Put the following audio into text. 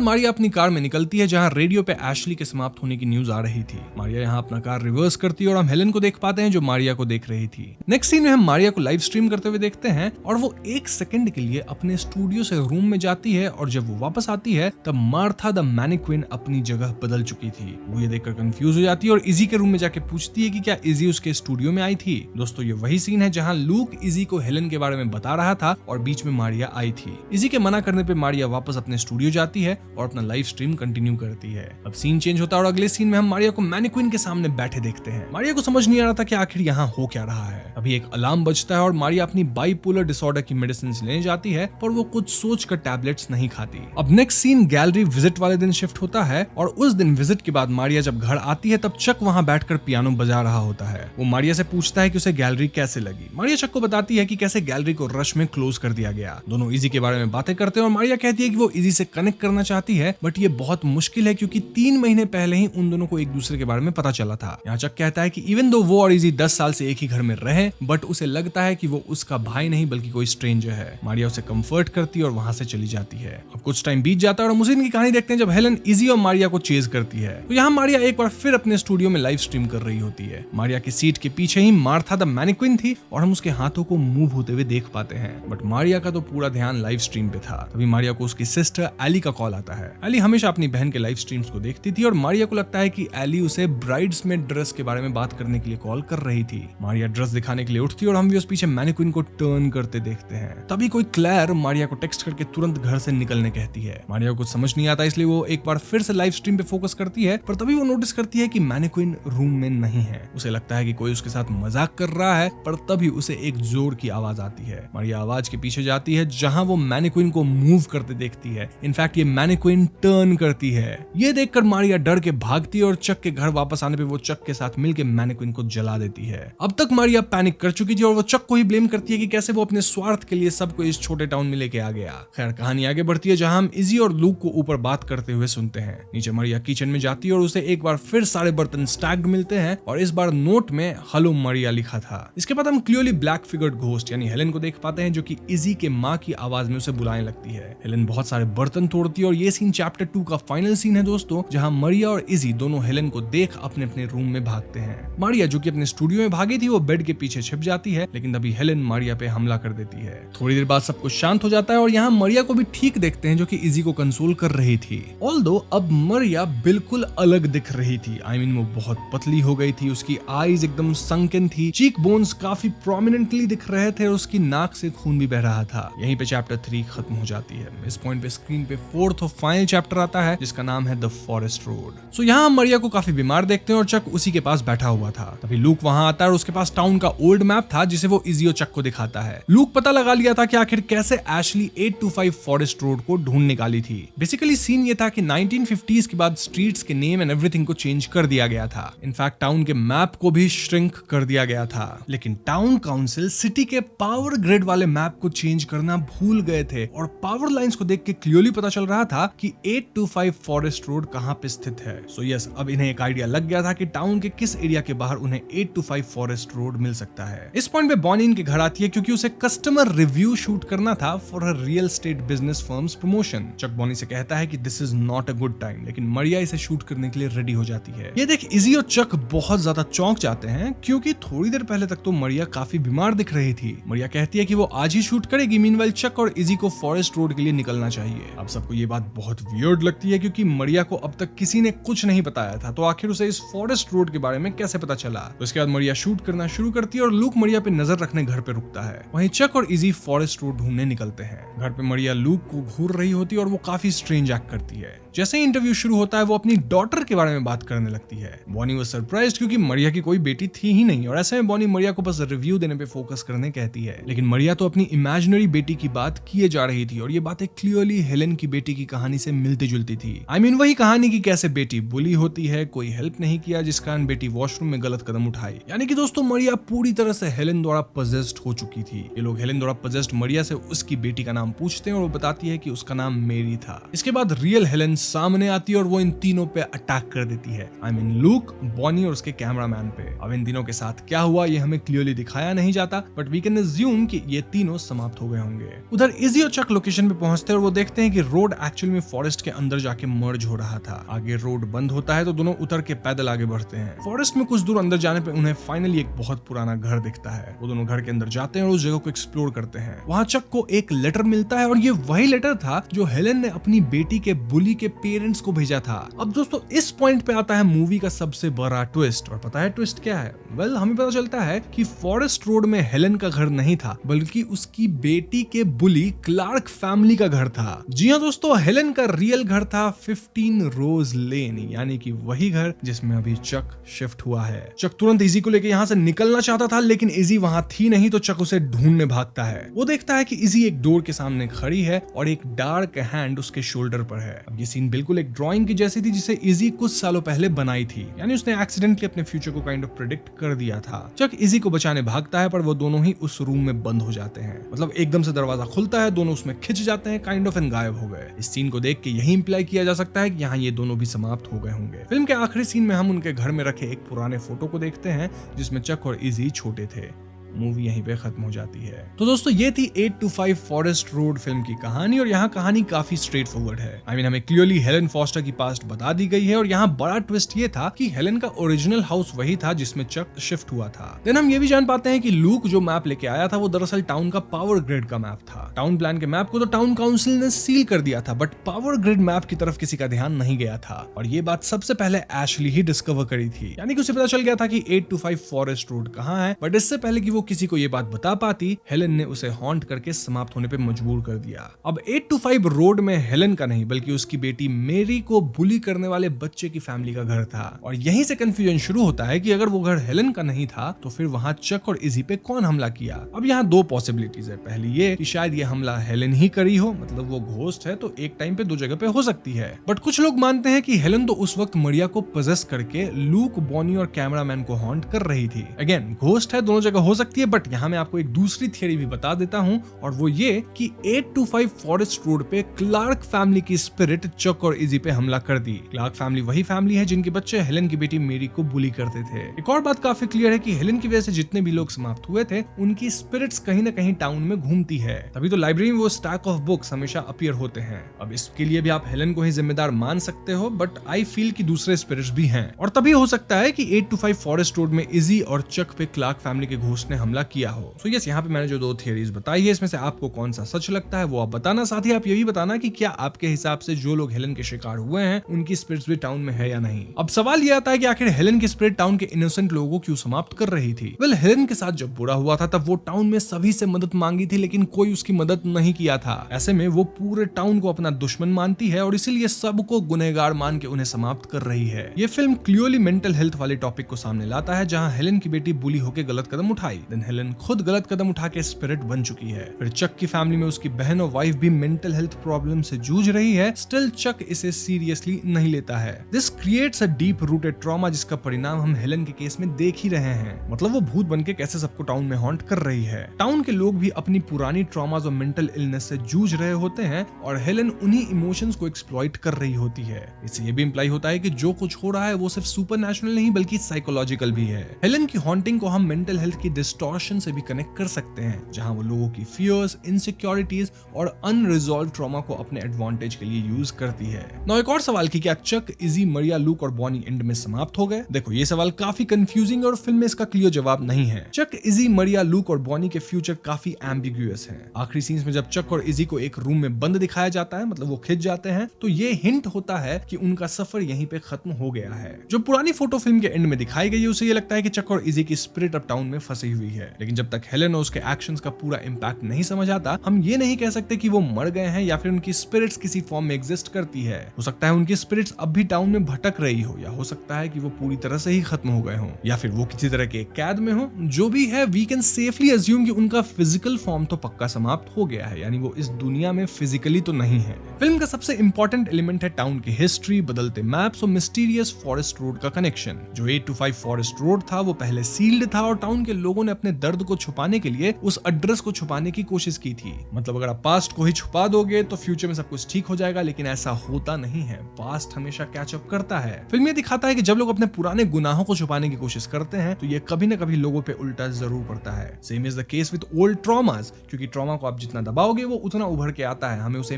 मारिया अपनी कार में निकलती है जहां रेडियो पे एशली के समाप्त होने की न्यूज आ रही थी। मारिया यहां अपना कार रिवर्स करती है और हम हेलेन को देख पाते हैं जो मारिया को देख रही थी। नेक्स्ट सीन में हम मारिया को लाइव स्ट्रीम करते हुए देखते हैं और वो 1 सेकंड के लिए अपने स्टूडियो से रूम में जाती है और जब वो वापस आती है तब मार्था द मैनिक्विन अपनी जगह बदल चुकी थी। वो ये देखकर कंफ्यूज हो जाती है और इजी के रूम में जाके पूछती है कि क्या इजी उसके स्टूडियो में आई थी। दोस्तों ये वही सीन है जहां लूक इजी को हेलेन के बारे में बता रहा था और बीच में मारिया आई थी। इजी के मना करने पे मारिया वापस अपने स्टूडियो जाती है और अपना लाइव स्ट्रीम कंटिन्यू करती है। अब सीन चेंज होता है और अगले सीन में हम मारिया को मैनिक्विन के सामने बैठे देखते हैं। मारिया को समझ नहीं आ रहा था कि आखिर यहाँ हो क्या रहा है। अभी एक अलार्म बजता है और मारिया अपनी बाइपोलर डिसऑर्डर की मेडिसिन लेने जाती है पर वो कुछ सोचकर टैबलेट्स नहीं खाती। अब नेक्स्ट सीन गैलरी विजिट वाले दिन शिफ्ट होता है और उस दिन विजिट के बाद मारिया जब घर आती है तब चक वहां बैठकर पियानो बजा रहा होता है। वो मारिया से पूछता है कि उसे गैलरी कैसे लगी। मारिया चक को बताती है कि कैसे गैलरी को रश में क्लोज कर दिया गया। दोनों इजी के बारे में बातें करते हैं और मारिया कहती है कि वो इजी से कनेक्ट करना चाहती है बट ये बहुत मुश्किल है क्योंकि 3 महीने पहले ही उन दोनों को एक दूसरे के बारे में पता चला था। यहाँ चक कहता है कि इवन दो वो और इजी 10 साल से एक ही घर में रहे बट उसे लगता है कि वो उसका भाई नहीं बल्कि कोई स्ट्रेंजर है। मारिया उसे कंफर्ट करती है और वहां से चली जाती है। अब कुछ टाइम बीत जाता है और हम उसी दिन की कहानी देखते हैं जब हेलेन इजी और मारिया को चेज करती है। तो यहाँ मारिया एक बार फिर अपने स्टूडियो में लाइव स्ट्रीम कर रही होती है। मारिया की सीट के पीछे ही मार्था द मैनिक्विन थी और हम उसके हाथों को मूव होते हुए देख पाते हैं बट मारिया का तो पूरा ध्यान लाइव स्ट्रीम पे था। तभी मारिया को उसकी सिस्टर एली का कॉल आता है। एली हमेशा अपनी बहन के लाइव स्ट्रीम्स को देखती थी और मारिया को लगता है कि एली उसे ब्राइड्स में ड्रेस के बारे में बात करने के लिए कॉल कर रही थी। मारिया ड्रेस दिखाने के लिए उठती है और हम भी उस पीछे मैनिक्विन को टर्न करते देखते हैं। तभी कोई क्लेयर मारिया को टेक्स्ट करके तुरंत घर से निकलने कहती है। मारिया को कुछ समझ नहीं आता इसलिए वो एक बार फिर से लाइव स्ट्रीम पे फोकस करती है पर तभी वो नोटिस करती है कि मैनिक्विन रूम में नहीं है। उसे लगता है कि कोई उसके साथ मजाक कर रहा है पर तभी उसे एक जोर की आवाज आती है। मारिया आवाज के पीछे जाती है जहां वो मैनिक्विन को मूव करते देखती है। इनफैक्ट ये मैनिक्विन टर्न करती है। ये देखकर मारिया डर के भागती है और चक के घर वापस आने पे वो चक के साथ मिलकर मैनिक्विन को जला देती है। अब तक मारिया पैनिक कर चुकी थी और वो चक को ही ब्लेम करती है कि कैसे वो अपने स्वार्थ के लिए सबको इस छोटे टाउन में लेके आ गया। खैर कहानी आगे बढ़ती है जहां हम इजी और लूक को ऊपर बात करते हुए सुनते हैं। नीचे मारिया किचन में जाती है और उसे एक बार फिर सारे बर्तन स्टैक्ड मिलते हैं और इस बार नोट में हेलो मारिया लिखा था। इसके बाद हम क्लियरली ब्लैक फिगर्ड घोस्ट यानी हेलेन को देख पाते हैं जो कि इजी के माँ की आवाज में उसे बुलाने लगती है। हेलेन बहुत सारे बर्तन तोड़ती है और ये सीन चैप्टर 2 का फाइनल सीन है दोस्तों जहां मारिया और इजी दोनों हेलेन को देख अपने अपने रूम में भागते हैं। मारिया जो कि अपने स्टूडियो में भागी थी वो बेड के पीछे छिप जाती है लेकिन तभी हेलेन मारिया पे हमला कर देती है। थोड़ी देर बाद सब कुछ शांत हो जाता है और यहाँ मारिया को भी ठीक देखते हैं जो कि इजी को कंसोल कर रही थी। ऑल्दो अब मारिया बिल्कुल अलग दिख रही थी। I mean, वो बहुत पतली हो गई थी। उसकी आईज एकदम संकन थी। चीक बोन्स काफी प्रोमिनेंटली दिख रहे थे और उसकी नाक से खून भी बह रहा था। यहीं पे चैप्टर 3 खत्म हो जाती है। इस पॉइंट पे स्क्रीन पे 4th और फाइनल चैप्टर आता है जिसका नाम है द फॉरेस्ट रोड। सो यहाँ हम मारिया को काफी बीमार देखते हैं और चक उसी के पास बैठा हुआ था। तभी लूक वहां आता है और उसके पास टाउन का ओल्ड मैप था जिसे वो इजी और चक को दिखाता है। लूक पता लगा लिया था कि आखिर कैसे एशली 825 फॉरेस्ट रोड को ढूंढ निकाली थी। बेसिकली सीन ये था कि 1950s के बाद स्ट्रीट्स के नेम एंड एवरीथिंग को चेंज कर दिया गया था। इनफैक्ट टाउन के मैप को भी श्रिंक कर दिया गया था लेकिन टाउन काउंसिल सिटी के पावर ग्रिड वाले मैप को चेंज करना भूल गए थे और पावर लाइंस को देख के क्लियरली पता चल रहा था कि 825 फॉरेस्ट रोड कहां पे स्थित है। सो यस, अब इन्हें एक आइडिया लग गया था कि टाउन के किस एरिया के बाहर उन्हें 825 फॉरेस्ट रोड मिल सकता है। इस पॉइंट पे बॉनी इनके घर आती है क्योंकि उसे कस्टमर रिव्यू शूट करना था for her real estate business firms promotion. Chuck Bonnie से कहता है कि this is not a good time लेकिन मारिया इसे शूट करने के लिए रेडी हो जाती है। ये देख इजी और चक बहुत ज्यादा चौंक जाते हैं क्योंकि थोड़ी देर पहले तक तो मारिया काफी बीमार दिख रही थी। मारिया कहती है कि वो आज ही शूट करेगी। मीनवाइल चक और इजी को फॉरेस्ट रोड के लिए निकलना चाहिए। अब सबको ये बात बहुत वियर्ड लगती है क्योंकि मारिया को अब तक किसी ने कुछ नहीं बताया था तो आखिर उसे इस फॉरेस्ट रोड के बारे में कैसे पता चला। तो इसके बाद मारिया शूट करना शुरू करती है और लूक मारिया पे नजर रखने घर पे रुकता है। वहीं चक और इजी फॉरेस्ट रोड ढूंढने निकलते हैं। घर पे मारिया लूक को घूर रही होती है और वो काफी स्ट्रेंज एक्ट करती है। जैसे ही इंटरव्यू शुरू होता है वो अपनी डॉटर के बारे में बात करने लगती है। बॉनी वो सरप्राइज्ड क्योंकि मारिया की कोई बेटी थी ही नहीं और ऐसे में बॉनी मारिया को बस रिव्यू देने पे फोकस करने कहती है। लेकिन मारिया तो अपनी इमेजिनरी बेटी की बात किए जा रही थी और ये बातें क्लियरली हेलेन की बेटी की कहानी से मिलती जुलती थी। I mean, वही कहानी की कैसे बेटी बुली होती है, कोई हेल्प नहीं किया जिस कारण बेटी वॉशरूम में गलत कदम उठाई। यानी कि दोस्तों मारिया पूरी तरह से हेलेन द्वारा पजेस्ड हो चुकी थी। ये लोग हेलेन द्वारा पजेस्ड मारिया से उसकी बेटी का नाम पूछते हैं और वो बताती है कि उसका नाम मेरी था। इसके बाद रियल हेलेन सामने आती है और वो इन तीनों पे अटैक कर देती है। I mean, लूक, बॉनी और उसके कैमरामैन पे। अब इन तीनों के साथ क्या हुआ ये हमें क्लियरली दिखाया नहीं जाता बट वी कैन अज्यूम कि ये तीनों समाप्त हो गए होंगे। उधर इजी और चक लोकेशन पे पहुंचते हैं और वो देखते हैं कि रोड एक्चुअल में फॉरेस्ट के अंदर जाके मर्ज हो रहा था। आगे रोड बंद होता है तो दोनों उतर के पैदल आगे बढ़ते हैं। फॉरेस्ट में कुछ दूर अंदर जाने पे उन्हें फाइनली एक बहुत पुराना घर दिखता है। वो दोनों घर के अंदर जाते हैं और उस जगह को एक्सप्लोर करते हैं। वहाँ चक को एक लेटर मिलता है और ये वही लेटर था जो हेलन ने अपनी बेटी के बुली के पेरेंट्स को भेजा था। अब दोस्तों इस पॉइंट पे आता है मूवी का सबसे बड़ा ट्विस्ट, और पता है ट्विस्ट क्या है? वेल, हमें पता चलता है कि फॉरेस्ट रोड में हेलन का घर नहीं था, बल्कि उसकी बेटी के बुली क्लार्क फैमिली का घर था। जी हाँ दोस्तों, हेलन का रियल घर था 15 रोज लेन, यानी कि वही घर जिसमें अभी चक शिफ्ट हुआ है। चक तुरंत इजी को लेकर यहाँ से निकलना चाहता था, लेकिन इजी वहां थी नहीं, तो चक उसे ढूंढने भागता है। वो देखता है कि इजी एक डोर के सामने खड़ी है और एक डार्क हैंड उसके शोल्डर पर है। अब ये सीन बिल्कुल एक ड्राइंग की जैसी थी जिसे इजी कुछ सालों पहले बनाई थी, यानी उसने एक्सीडेंटली अपने फ्यूचर को काइंड ऑफ प्रेडिक्ट कर दिया था। चक इजी को बचाने भागता है, पर वो दोनों ही उस रूम में बंद हो जाते हैं। मतलब एकदम से दरवाजा खुलता है, दोनों उसमें खिंच जाते हैं, काइंड ऑफ एंड गायब हो गए। इस सीन को देख के यही इंप्लाई किया जा सकता है कि यहाँ ये दोनों भी समाप्त हो गए होंगे। फिल्म के आखिरी सीन में हम उनके घर में रखे एक पुराने फोटो को देखते हैं जिसमें चक और इजी छोटे थे। मूवी यहीं पे खत्म हो जाती है। तो दोस्तों ये थी 8 to 5 फॉरेस्ट रोड फिल्म की कहानी, और यहाँ कहानी काफी स्ट्रेट फॉरवर्ड है। हमें क्लियरली हेलन फॉस्टर की पास्ट बता दी गई है, और यहाँ बड़ा ट्विस्ट ये था कि हेलन का ओरिजिनल हाउस वही था जिसमें चक शिफ्ट हुआ था। देन हम ये भी जान पाते हैं कि लूक जो मैप लेके आया था वो दरअसल टाउन का पावर ग्रिड का मैप था। टाउन प्लान के मैप को तो टाउन काउंसिल ने सील कर दिया था, बट पावर ग्रिड मैप की तरफ किसी का ध्यान नहीं गया था, और ये बात सबसे पहले एशली ही डिस्कवर करी थी। यानी कि उसे पता चल गया था कि 8 to 5 फॉरेस्ट रोड कहाँ है, बट इससे पहले कि वो किसी को ये बात बता पाती, हेलन ने उसे हॉन्ट करके समाप्त होने पे मजबूर कर दिया। अब 8 to 5 रोड में हेलन का नहीं बल्कि उसकी बेटी मेरी को बुली करने वाले बच्चे की फैमिली का घर था, और यहीं से कंफ्यूजन शुरू होता है कि अगर वो घर हेलन का नहीं था तो फिर वहां चक और इजी पे कौन हमला किया। अब यहाँ दो पॉसिबिलिटीज है। पहली ये कि शायद ये हमला हेलन ही करी हो, मतलब वो घोस्ट है तो एक टाइम पे दो जगह पे हो सकती है, बट कुछ लोग मानते हैं कि हेलन तो उस वक्त मरिया को पजेस करके लूक, बॉनी और कैमरामैन को हॉन्ट कर रही थी। अगेन घोस्ट है, दोनों जगह हो सकती है, बट यहाँ मैं आपको एक दूसरी थियरी भी बता देता हूँ, और वो ये कि 8 to 5 फॉरेस्ट रोड पे क्लार्क फैमिली की स्पिरिट चक और इजी पे हमला कर दी। क्लार्क फैमिली वही फैमिली है जिनके बच्चे हेलन की बेटी मेरी को बुली करते थे। एक और बात काफी क्लियर है कि हेलन की वजह से जितने भी लोग समाप्त हुए थे उनकी स्पिरिट्स कहीं ना कहीं टाउन में घूमती है, तभी तो लाइब्रेरी में वो स्टैक ऑफ बुक्स हमेशा अपीयर होते हैं। अब इसके लिए भी आप हेलन को ही जिम्मेदार मान सकते हो, बट आई फील कि दूसरे स्पिरिट्स भी हैं, और तभी हो सकता है कि 8 to 5 फॉरेस्ट रोड में इजी और चक पे क्लार्क फैमिली के घोस्ट ने हमला किया हो। सो यस, यहाँ पे मैंने जो दो थियरीज बताई है इसमें से आपको कौन सा सच लगता है वो आप बताना। साथ ही आप ये भी बताना कि क्या आपके हिसाब से जो लोग हेलन के शिकार हुए हैं उनकी स्पिरिट्स भी टाउन में है या नहीं। अब सवाल ये आता है कि आखिर हेलन की स्पिरिट टाउन के इनोसेंट लोगों को क्यों समाप्त कर रही थी। वेल, हेलन के साथ जब बुरा हुआ था तब वो टाउन में सभी से मदद मांगी थी, लेकिन कोई उसकी मदद नहीं किया था। ऐसे में वो पूरे टाउन को अपना दुश्मन मानती है और इसीलिए सबको गुनहगार मान के उन्हें समाप्त कर रही है। ये फिल्म क्लियरली मेंटल हेल्थ वाले टॉपिक को सामने लाता है, जहां हेलन की बेटी बुली होकर गलत कदम उठाई, देन हेलन खुद गलत कदम उठा के स्पिरिट बन चुकी है। फिर चक की फैमिली में उसकी बहन और वाइफ भी मेंटल हेल्थ प्रॉब्लम से जूझ रही है, स्टिल चक इसे सीरियसली नहीं लेता है। This creates a deep rooted trauma, जिसका परिणाम हम हेलन के केस में देख ही रहे हैं। मतलब वो भूत बनके कैसे सबको टाउन में हॉन्ट कर रही है। टाउन के लोग भी अपनी पुरानी ट्रॉमास और मेंटल इलनेस से जूझ रहे होते हैं, और हेलन उन्हीं इमोशंस को एक्सप्लॉइट कर रही होती है। इससे ये भी इंप्लाई होता है कि जो कुछ हो रहा है वो सिर्फ सुपरनैचुरल नहीं बल्कि साइकोलॉजिकल भी है। हेलन की हॉन्टिंग को हम मेंटल हेल्थ की डिस्टॉर्शन से भी कनेक्ट कर सकते हैं, जहां वो लोगों की फियर्स, इनसिक्योरिटीज और अनरिजॉल्व ट्रॉमा को अपने एडवांटेज के लिए यूज करती है। नाउ एक और सवाल कि क्या चक, इजी, मरिया, लूक और बॉनी एंड में समाप्त हो गए? देखो ये सवाल काफी कंफ्यूजिंग और फिल्म में इसका क्लियर जवाब नहीं है। चक, इजी, मरिया, लूक और बॉनी के फ्यूचर काफी एम्बिग्यूअस हैं। आखिरी सीन्स में जब चक और इजी को एक रूम में बंद दिखाया जाता है, मतलब वो खिंच जाते हैं, तो ये हिंट होता है कि उनका सफर यहीं पे खत्म हो गया है। जो पुरानी फोटो फिल्म के एंड में दिखाई गई है उसे ये लगता है कि चक और इजी की स्पिरिट अब टाउन में फंसी हुई है, लेकिन जब तक हेलन और उसके एक्शंस का पूरा इंपैक्ट नहीं समझ आता, हम ये नहीं कह सकते कि वो मर गए हैं या फिर उनकी स्पिरिट्स किसी फॉर्म में एग्जिस्ट करती है। हो सकता है उनकी स्पिरिट्स अब भी टाउन में भटक रही हो, या हो सकता है कि वो पूरी तरह से ही खत्म हो गए हों, या फिर वो किसी तरह के कैद में हो। जो भी है, वी कैन सेफली अज्यूम कि उनका फिजिकल फॉर्म तो पक्का समाप्त हो गया है, यानी वो इस दुनिया में फिजिकली तो नहीं है। फिल्म का सबसे इंपॉर्टेंट एलिमेंट है टाउन की हिस्ट्री, बदलते मैप्स और मिस्टीरियस फॉरेस्ट रोड का कनेक्शन। जो 8 to 5 फॉरेस्ट रोड था वो पहले सील्ड था, और टाउन के लोगों ने अपने दर्द को छुपाने के लिए उस एड्रेस को छुपाने की कोशिश की थी। मतलब अगर आप पास्ट को ही छुपा दोगे तो फ्यूचर में सब कुछ ठीक हो जाएगा, लेकिन ऐसा होता नहीं है। पास्ट हमेशा कैचअप करता है। फिल्म ये दिखाता है कि जब लोग अपने पुराने गुनाहों को छुपाने की कोशिश करते हैं तो ये कभी ना कभी लोगों पे उल्टा जरूर पड़ता है। Same is the case with old traumas, क्योंकि ट्रॉमा को आप जितना दबाओगे वो उतना उभर के आता है। हमें उसे